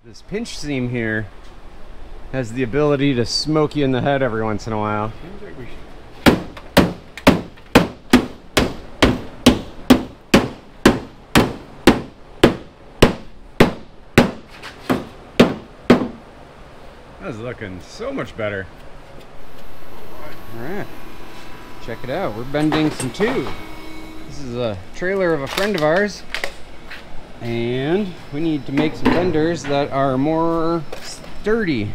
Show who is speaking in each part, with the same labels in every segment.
Speaker 1: This pinch seam here has the ability to smoke you in the head every once in a while.
Speaker 2: Seems like we should.
Speaker 1: That's looking so much better. Alright, check it out. We're bending some tube. This is a trailer of a friend of ours, and we need to make some benders that are more sturdy,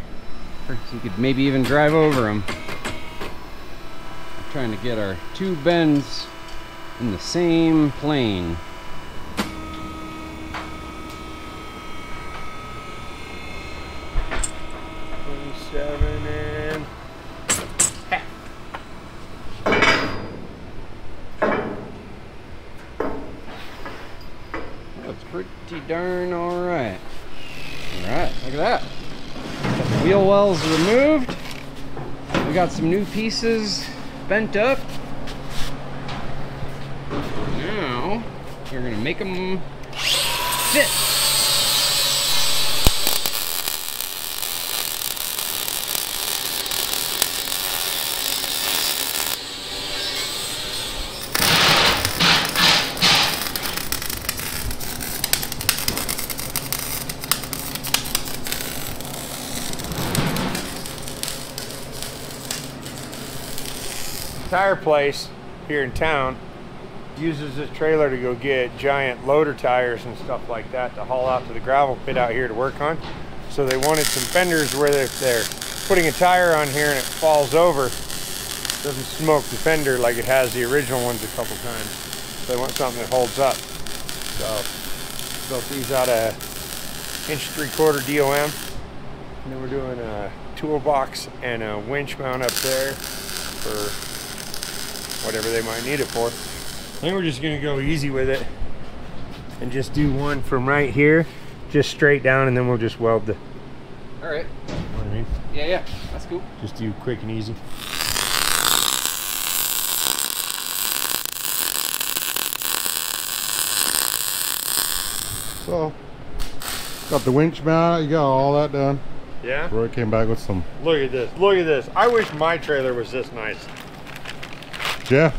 Speaker 1: so you could maybe even drive over them. We're trying to get our two bends in the same plane.
Speaker 2: And
Speaker 1: That's pretty darn alright. Alright, look at that. Got the wheel wells removed. We got some new pieces bent up. Now, we're gonna make them fit.
Speaker 2: tire place here in town uses this trailer to go get giant loader tires and stuff like that to haul out to the gravel pit out here to work on. So they wanted some fenders where if they're putting a tire on here and it falls over, it doesn't smoke the fender like it has the original ones a couple times. So they want something that holds up. So built these out of 1.75" DOM. And then we're doing a toolbox and a winch mount up there for whatever they might need it for. I think we're just gonna go easy with it and just do one from right here, just straight down, and then we'll just weld the.
Speaker 1: All right.
Speaker 2: You know what I mean?
Speaker 1: Yeah, that's cool.
Speaker 2: Just do quick and easy.
Speaker 3: So, got the winch mount, you got all that done.
Speaker 2: Yeah?
Speaker 3: Roy came back with some.
Speaker 2: Look at this, look at this. I wish my trailer was this nice.
Speaker 3: Jeff,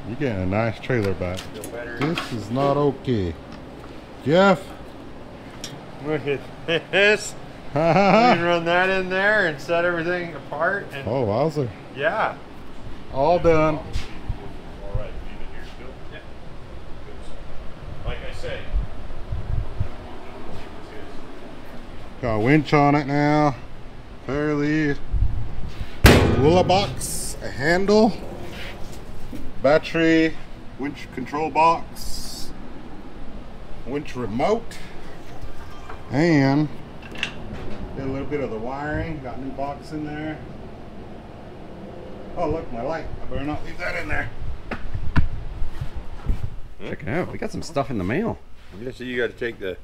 Speaker 3: you're getting a nice trailer back.
Speaker 2: Feel better.
Speaker 3: This is not okay. Jeff.
Speaker 2: Look at this. We can run that in there and set everything apart. And
Speaker 3: Oh, wowzer.
Speaker 2: yeah.
Speaker 3: All done.
Speaker 2: All right, leave it here still. Yeah. Like I say.
Speaker 3: Got a winch on it now. Fairly. Willa box, a handle, battery, winch control box, winch remote, and did a little bit of the wiring. Got a new box in there. Oh, look, my light. I better not leave that in there.
Speaker 1: Check it out. We got some stuff in the mail.
Speaker 2: Yeah, so you got to take the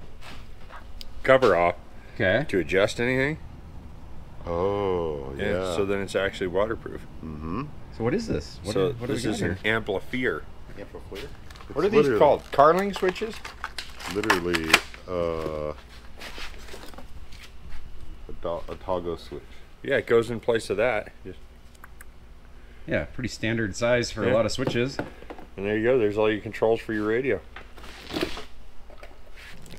Speaker 2: cover off
Speaker 1: Okay.
Speaker 2: to adjust anything.
Speaker 3: Oh,
Speaker 2: Yeah. So then it's actually waterproof.
Speaker 3: Mm-hmm.
Speaker 1: So what is this? What
Speaker 2: So
Speaker 1: do we
Speaker 2: this
Speaker 1: got
Speaker 2: is
Speaker 1: here?
Speaker 2: an amplifier.
Speaker 3: Amplifier.
Speaker 2: What are these called? Carling switches?
Speaker 3: Literally, a toggle switch.
Speaker 2: Yeah, it goes in place of that. Just,
Speaker 1: Yeah, pretty standard size for
Speaker 2: Yeah.
Speaker 1: a lot of switches.
Speaker 2: and there you go. There's all your controls for your radio.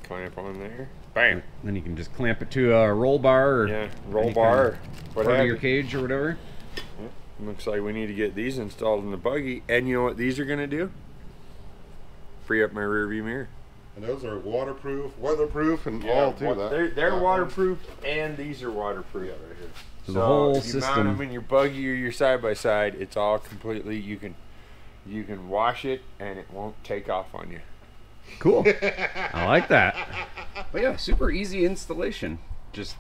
Speaker 2: Clamp on there. Bam.
Speaker 1: Then you can just clamp it to a roll bar or
Speaker 2: Yeah, roll
Speaker 1: any
Speaker 2: bar.
Speaker 1: kind
Speaker 2: Or
Speaker 1: of
Speaker 2: what
Speaker 1: part of
Speaker 2: have
Speaker 1: your
Speaker 2: you.
Speaker 1: cage or whatever.
Speaker 2: Looks like we need to get these installed in the buggy. And you know what these are going to do? Free up my rear view mirror.
Speaker 3: And those are waterproof, weatherproof, and all too.
Speaker 2: They're waterproof, and these are waterproof.
Speaker 3: Yeah, right here.
Speaker 1: So the whole
Speaker 2: if you mount
Speaker 1: system.
Speaker 2: them in your buggy or your side by side, it's all completely. You can wash it, and it won't take off on you.
Speaker 1: Cool. I like that. But yeah, super easy installation. Just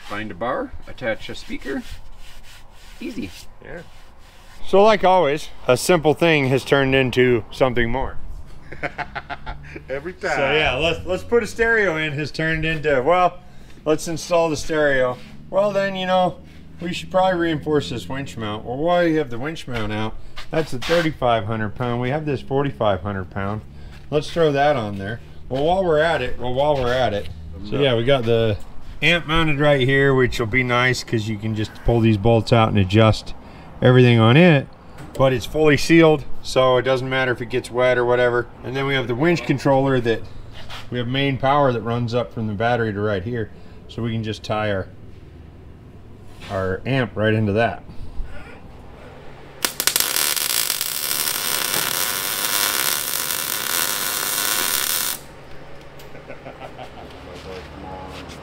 Speaker 1: find a bar, attach a speaker. Easy.
Speaker 2: Yeah. So like always, a simple thing has turned into something more.
Speaker 3: Every time.
Speaker 2: So yeah, let's put a stereo in has turned into, well, let's install the stereo. Well then, you know, we should probably reinforce this winch mount. Well, while you have the winch mount out, that's a 3,500 pound. We have this 4,500 pound. Let's throw that on there. Well, while we're at it, so yeah, we got the amp mounted right here, which will be nice because you can just pull these bolts out and adjust everything on it. But it's fully sealed, so it doesn't matter if it gets wet or whatever. And then we have the winch controller that we have main power that runs up from the battery to right here, so we can just tie our amp right into that.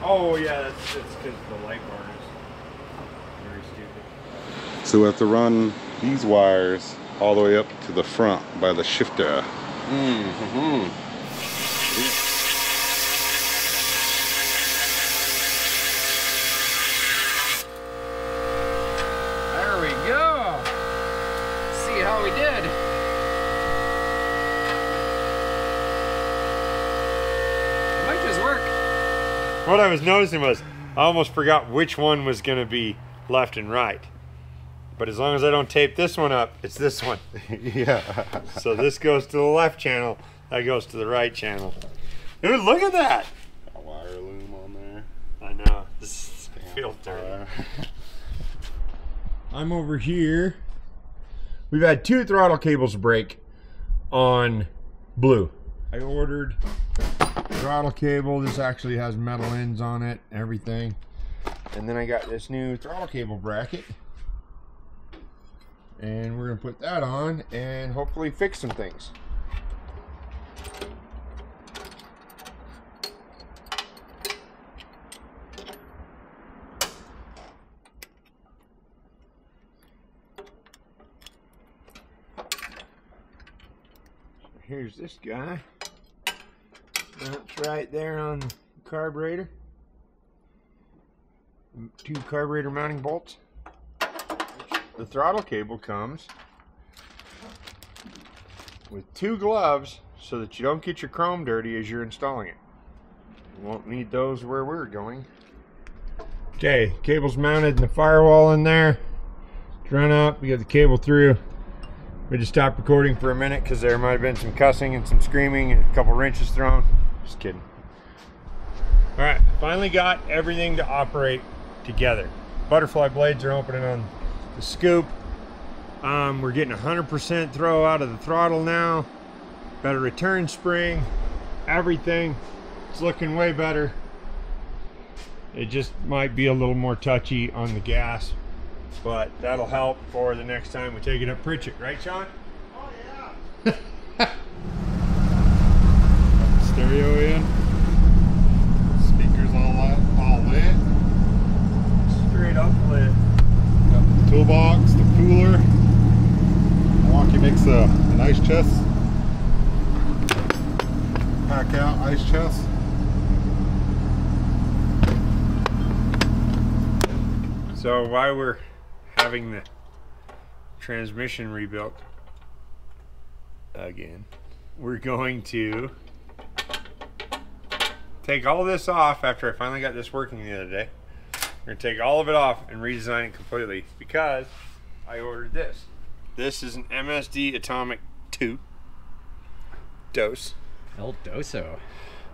Speaker 2: Oh yeah, that's because the light bar is very stupid.
Speaker 3: So we have to run these wires all the way up to the front by the shifter.
Speaker 1: There we go. See how we did. It might just work.
Speaker 2: What I was noticing was I almost forgot which one was going to be left and right. But as long as I don't tape this one up, it's this one.
Speaker 3: Yeah.
Speaker 2: So this goes to the left channel, that goes to the right channel. Dude, look at that!
Speaker 3: A wire loom on there.
Speaker 2: I know. This feels dirty. I'm over here. We've had 2 throttle cables break on Blue. I ordered throttle cable. This actually has metal ends on it, everything. And then I got this new throttle cable bracket. And we're gonna put that on and hopefully fix some things. Here's this guy. That's right there on the carburetor. 2 carburetor mounting bolts. The throttle cable comes with 2 gloves so that you don't get your chrome dirty as you're installing it. You won't need those where we're going. Okay, cable's mounted in the firewall in there. It's run up, we got the cable through. We just stopped recording for a minute because there might have been some cussing and some screaming and a couple wrenches thrown. Just kidding. Alright, finally got everything to operate together. Butterfly blades are opening on the scoop. We're getting 100% throw out of the throttle now. Better return spring. Everything. It's looking way better. It just might be a little more touchy on the gas, but that'll help for the next time we take it up Pritchett, right, Sean?
Speaker 3: Oh yeah. Stereo in. Speakers all lit.
Speaker 2: Straight up lit.
Speaker 3: Got the toolbox, the cooler. Milwaukee makes an ice chest. Pack out ice chest.
Speaker 2: So while we're having the transmission rebuilt again, we're going to take all this off after I finally got this working the other day. We're going to take all of it off and redesign it completely because I ordered this. This is an MSD Atomic 2 dose.
Speaker 1: El Doso.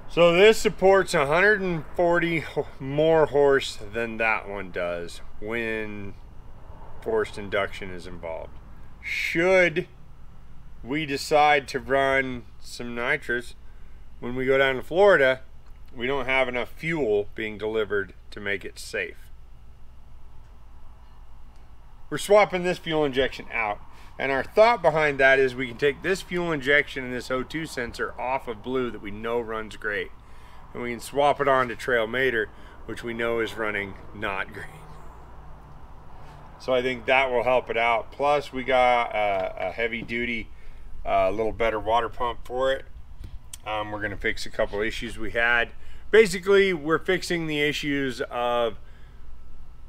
Speaker 2: So this supports 140 more horse than that one does when forced induction is involved. Should we decide to run some nitrous when we go down to Florida, we don't have enough fuel being delivered to make it safe. We're swapping this fuel injection out, and our thought behind that is we can take this fuel injection and this O2 sensor off of Blue that we know runs great, and we can swap it on to Trail Mater, which we know is running not great. So I think that will help it out. Plus we got a heavy duty, little better water pump for it. We're gonna fix a couple issues we had. Basically, we're fixing the issues of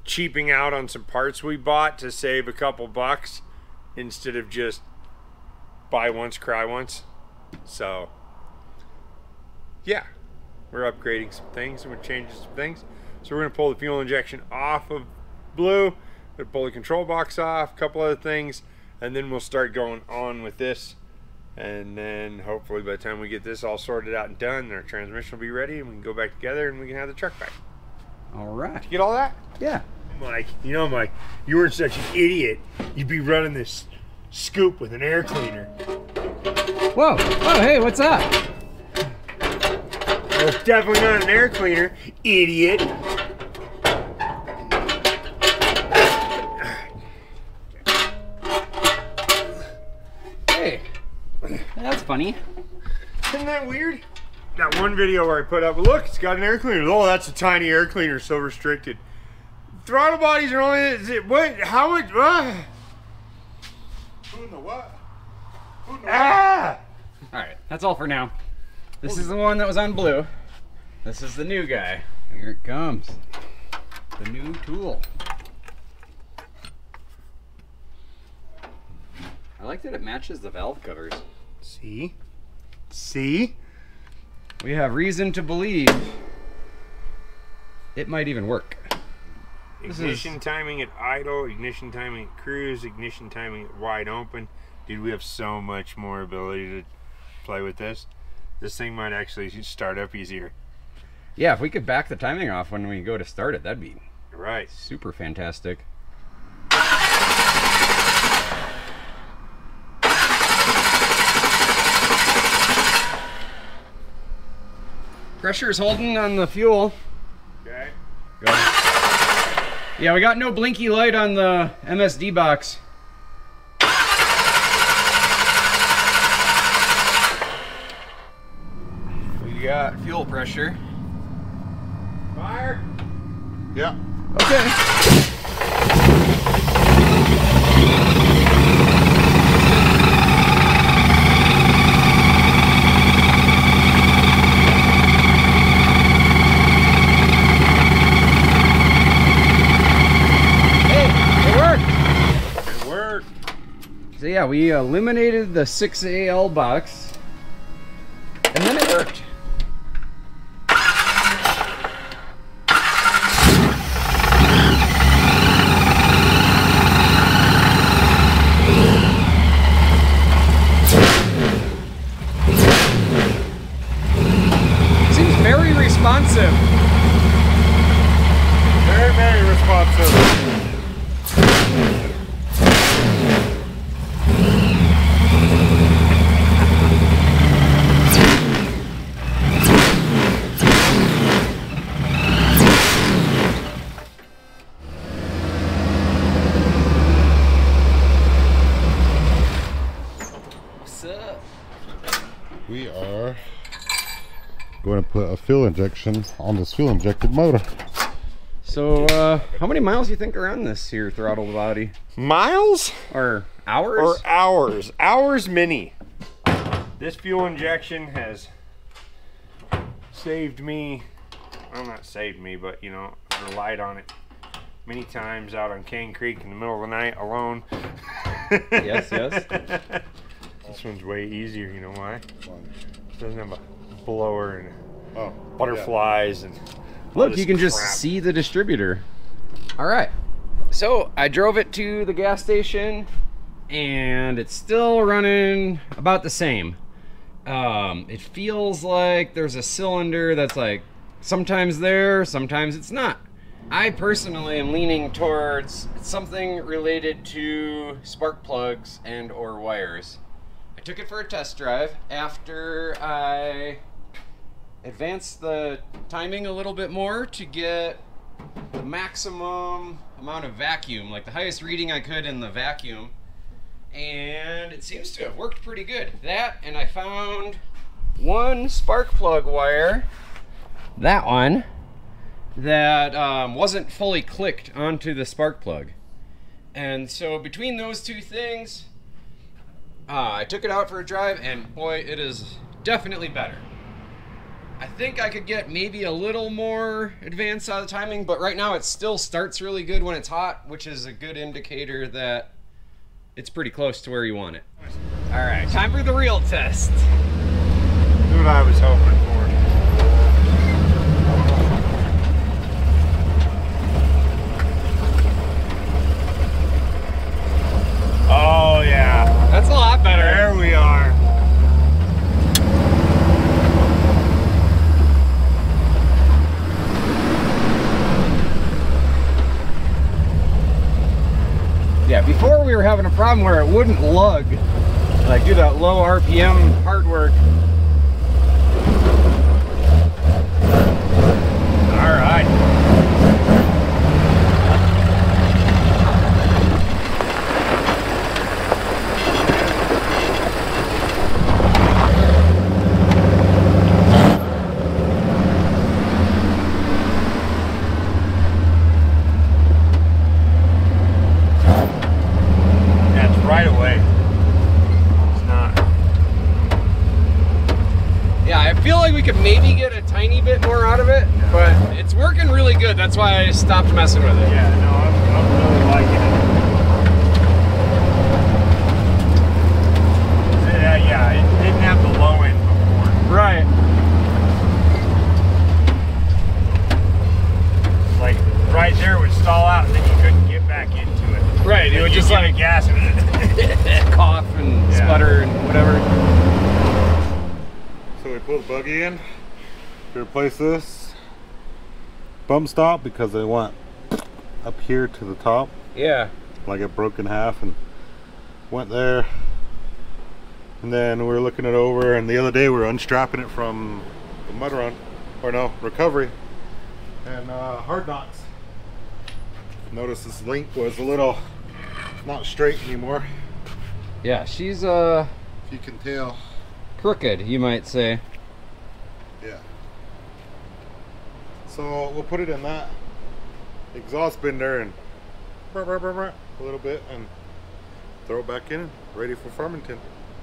Speaker 2: cheaping out on some parts we bought to save a couple bucks instead of just buy once, cry once. So yeah, we're upgrading some things and we're changing some things. So we're gonna pull the fuel injection off of Blue, we're gonna pull the control box off, a couple other things, and then we'll start going on with this. And then hopefully by the time we get this all sorted out and done, our transmission will be ready and we can go back together and we can have the truck back.
Speaker 1: All right.
Speaker 2: You get all that?
Speaker 1: Yeah.
Speaker 2: Mike, Mike, you were such an idiot. You'd be running this scoop with an air cleaner.
Speaker 1: Whoa. Oh, hey, what's up?
Speaker 2: Well, it's definitely not an air cleaner, idiot.
Speaker 1: Hey, that's funny.
Speaker 2: Isn't that weird? That one video where I put up, look, it's got an air cleaner. Oh, that's a tiny air cleaner, so restricted. Throttle bodies are only, what, how much,
Speaker 3: Who in the what? Who in the
Speaker 2: ah!
Speaker 1: All right, that's all for now. This is the one that was on blue. This is the new guy. Here it comes. The new tool. I like that it matches the valve covers.
Speaker 2: See? See?
Speaker 1: We have reason to believe it might even work.
Speaker 2: Ignition timing at idle, ignition timing at cruise, ignition timing at wide open. Dude, we have so much more ability to play with this. This thing might actually start up easier.
Speaker 1: Yeah, if we could back the timing off when we go to start it, that'd be
Speaker 2: Right.
Speaker 1: super fantastic. Pressure's holding on the fuel.
Speaker 2: Okay.
Speaker 1: Go. Yeah, we got no blinky light on the MSD box. We got fuel pressure.
Speaker 2: Fire.
Speaker 3: Yeah.
Speaker 1: Okay. So yeah, we eliminated the 6AL box, and then it worked. Seems very responsive.
Speaker 2: Very, very responsive.
Speaker 3: We are going to put a fuel injection on this fuel injected motor.
Speaker 1: So, how many miles do you think are on this here throttle body?
Speaker 2: Miles?
Speaker 1: Or hours?
Speaker 2: Or hours. Hours mini. This fuel injection has saved me, well, not saved me, but you know, I relied on it many times out on Cane Creek in the middle of the night alone.
Speaker 1: Yes, yes.
Speaker 2: This one's way easier, you know why? It doesn't have a blower and butterflies and
Speaker 1: Look, you can just see the distributor. All right. So I drove it to the gas station and it's still running about the same. It feels like there's a cylinder that's like sometimes there, sometimes it's not. I personally am leaning towards something related to spark plugs and or wires. I took it for a test drive after I advanced the timing a little bit more to get the maximum amount of vacuum, like the highest reading I could in the vacuum, and it seems to have worked pretty good. That, and I found one spark plug wire, that one, that wasn't fully clicked onto the spark plug. And so between those two things, I took it out for a drive, and boy, it is definitely better. I think I could get maybe a little more advanced out of the timing, but right now it still starts really good when it's hot, which is a good indicator that it's pretty close to where you want it. All right, time for the real test.
Speaker 2: That's what I was hoping for. Oh yeah,
Speaker 1: That's a lot better.
Speaker 2: there we are.
Speaker 1: before we were having a problem where it wouldn't lug. Like do that low RPM hard work.
Speaker 2: All right. That's right away. It's not.
Speaker 1: Yeah, I feel like we could maybe get a tiny bit more out of it, but it's working really good. That's why I stopped messing with it.
Speaker 2: Yeah, no, I'm really liking it. Yeah, it didn't have the low end before.
Speaker 1: Right.
Speaker 2: Like right there it would stall out and then you couldn't get back into it.
Speaker 1: Right, it would just like
Speaker 2: gas and
Speaker 1: cough and sputter and whatever.
Speaker 3: So we pulled the buggy in to replace this bump stop because they went up here to the top.
Speaker 1: Yeah.
Speaker 3: Like it broke in half and went there. And then we were looking it over, and the other day we were unstrapping it from the mud run, or no, recovery, and hard knocks. Notice this link was a little not straight anymore.
Speaker 1: Yeah, she's
Speaker 3: If you can tell.
Speaker 1: crooked, you might say.
Speaker 3: Yeah. So we'll put it in that exhaust bender and a little bit and throw it back in, ready for Farmington,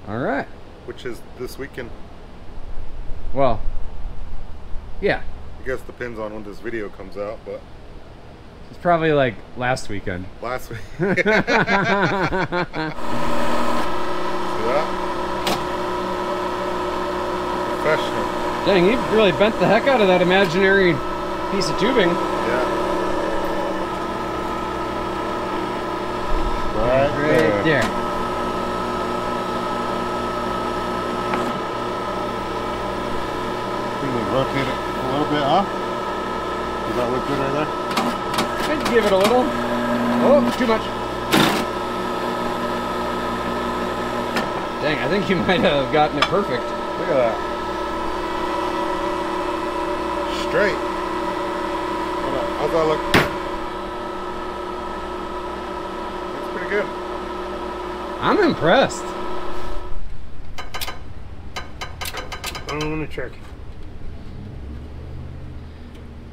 Speaker 1: All right.
Speaker 3: which is this weekend.
Speaker 1: Well, yeah.
Speaker 3: I guess depends on when this video comes out, but
Speaker 1: It's probably like last weekend.
Speaker 3: last week. See that? Professional.
Speaker 1: Dang, you really bent the heck out of that imaginary piece of tubing.
Speaker 3: Yeah.
Speaker 1: Right there.
Speaker 3: I think we rotate it a little bit, huh? Does that look good right there?
Speaker 1: I'd give it a little. Oh, too much. Dang, I think you might have gotten it perfect.
Speaker 3: Look at that. Straight. Hold on. How's that look? Looks pretty good.
Speaker 1: I'm impressed.
Speaker 2: I don't want to check.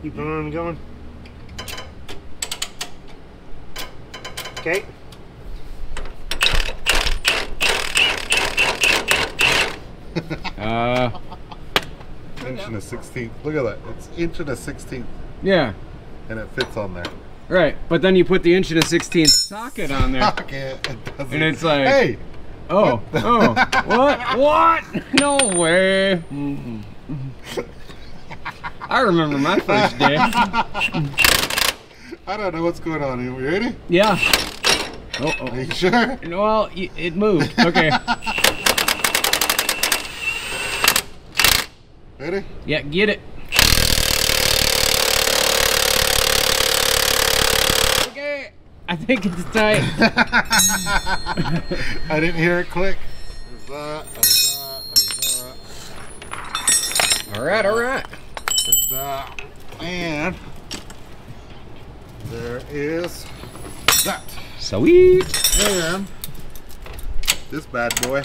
Speaker 2: Keep on going. Okay.
Speaker 3: Inch and a 16th. Look at that. It's inch and a 16th,
Speaker 1: Yeah,
Speaker 3: and it fits on there.
Speaker 1: right. But then you put the 1 16" socket on there.
Speaker 3: Okay, it doesn't.
Speaker 1: And it's like,
Speaker 3: hey,
Speaker 1: oh, oh, what? What? No way. I remember my first day.
Speaker 3: I don't know what's going on here. We ready?
Speaker 1: Yeah. Oh,
Speaker 3: Are
Speaker 1: oh.
Speaker 3: you sure?
Speaker 1: Well, it moved. Okay.
Speaker 3: Ready?
Speaker 1: Yeah, get it. Okay. I think it's tight.
Speaker 3: I didn't hear it click. There's that. There's that.
Speaker 1: All right, all right.
Speaker 3: There's that. And there is that.
Speaker 1: Sweet.
Speaker 3: And this bad boy.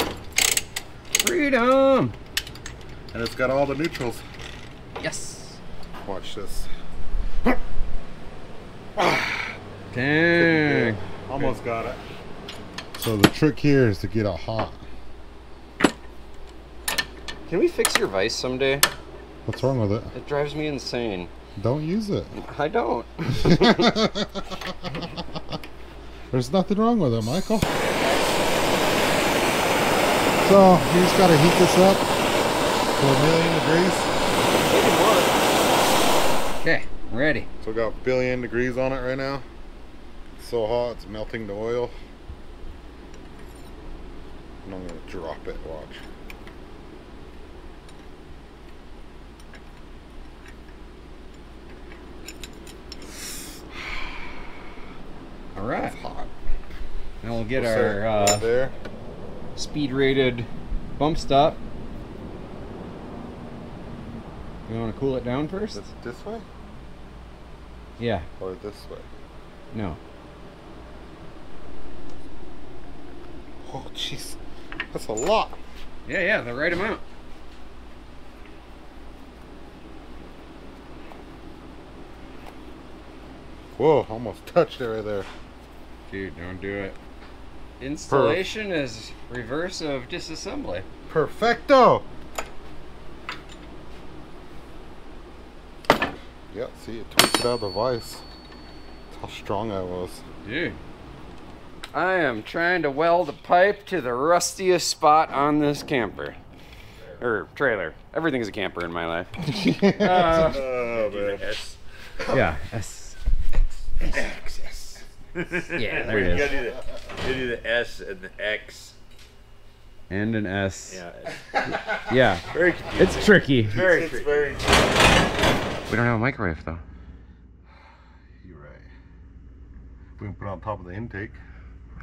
Speaker 1: Freedom.
Speaker 3: And it's got all the neutrals.
Speaker 1: Yes.
Speaker 3: Watch this.
Speaker 1: Dang.
Speaker 3: Almost got it. So the trick here is to get it hot.
Speaker 1: Can we fix your vise someday?
Speaker 3: What's wrong with it?
Speaker 1: It drives me insane.
Speaker 3: Don't use it.
Speaker 1: I don't.
Speaker 3: There's nothing wrong with it, Michael. So you just gotta heat this up to 1,000,000 degrees.
Speaker 1: Okay, ready.
Speaker 3: So we got 1,000,000,000 degrees on it right now. It's so hot, it's melting the oil. And I'm gonna drop it, watch.
Speaker 1: All right.
Speaker 3: It's hot.
Speaker 1: And we'll get
Speaker 3: We'll
Speaker 1: our
Speaker 3: start there.
Speaker 1: speed rated bump stop. You want to cool it down first?
Speaker 3: This way
Speaker 1: Yeah.
Speaker 3: or this way?
Speaker 1: No.
Speaker 3: Oh, jeez, that's a lot.
Speaker 1: Yeah, the right amount.
Speaker 3: Whoa, almost touched it right there.
Speaker 1: Dude, don't do it. Installation is reverse of disassembly.
Speaker 3: Perfecto. Yeah, see, it twisted out of the vise. That's how strong I was.
Speaker 1: Dude. I am trying to weld a pipe to the rustiest spot on this camper. Or trailer. Everything is a camper in my life.
Speaker 3: Oh, man.
Speaker 2: S.
Speaker 1: Yeah. S. Yeah, there it
Speaker 2: You
Speaker 1: is.
Speaker 2: gotta do the S and the X.
Speaker 1: And an S.
Speaker 2: Yeah.
Speaker 1: Yeah.
Speaker 2: Very confusing.
Speaker 1: It's tricky.
Speaker 2: Very tricky.
Speaker 1: We don't have a microwave though.
Speaker 3: You're right. We can put it on top of the intake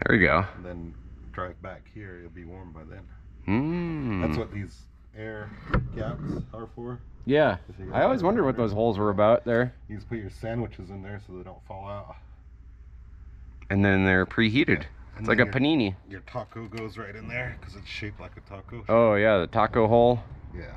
Speaker 1: There we go.
Speaker 3: and then drive back here. It'll be warm by then.
Speaker 1: Mm.
Speaker 3: That's what these air gaps are for.
Speaker 1: Yeah. I always wondered what those holes were about there.
Speaker 3: You just put your sandwiches in there so they don't fall out.
Speaker 1: And then they're preheated.
Speaker 3: And
Speaker 1: It's like
Speaker 3: then
Speaker 1: a panini.
Speaker 3: Your taco goes right in there because it's shaped like a taco.
Speaker 1: Oh yeah, the taco hole.
Speaker 3: Yeah.